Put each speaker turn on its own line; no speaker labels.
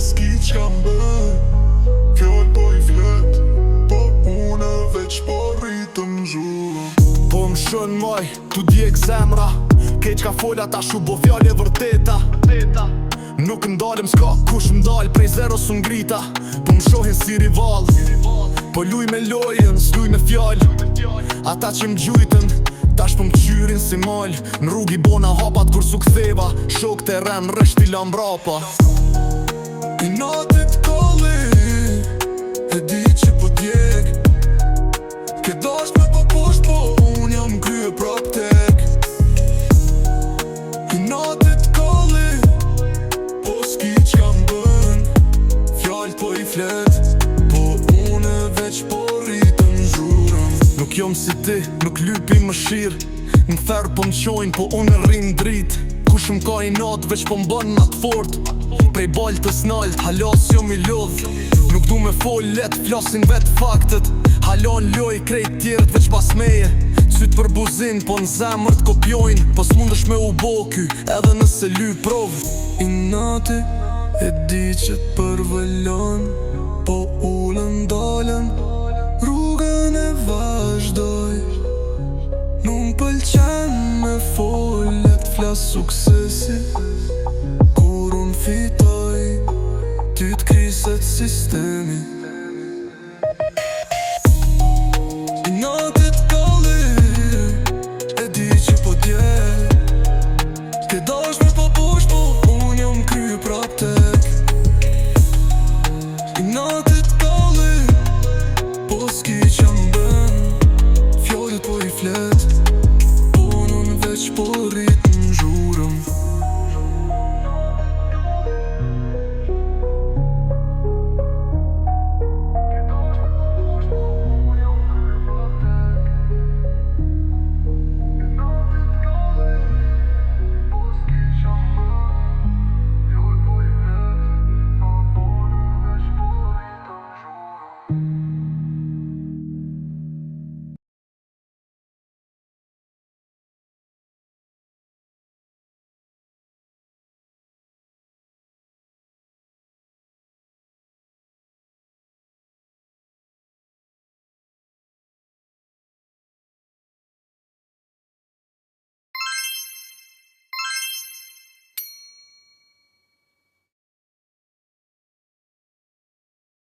s'ki qka mbën, fjall po I flet, po une veç po rritëm zhurën.
Po më shën moj, tu djek zemra, kej qka fola ta shu bo fjall e vërteta. Nuk ndalem s'ka kush m'dal, prej zero su ngrita, po më shohin si rival. Po luj me lojën, s'luj me fjall, ata që m'gjujtën, tash po m'qyrin si mal. Në rrug I bona hapat kur su ktheva, shok të ren rështi lambrapa.
I natit kolli, e di që po djek, ke dasht me po posht, po unë jam krye prap tek. I natit kolli, po s'ki qka m'bën, fjall po I flet, po une veç po rritëm zhurën.
Nuk jom si ti, nuk lypi më shirë, në therë po m'qojnë, po unë rrim drit. Kush m'ka I natë, veç po m'bën natë fort, prej balt të snalt, halas jom I lodh. Nuk du me fol let, flasin vet faktet, halon loj krejt tjerët veç pas meje. Syt për buzin, po në zemër t'kopjojnë, po s'mundesh me u boky, edhe nëse ly prov.
I nati, e di që t'përvëllon, po ullën dalën, rrugën e vazhdoj. Nuk pëlqen me folet, flas suksesi, kur unë fitoj, ty t'kriset sistemi.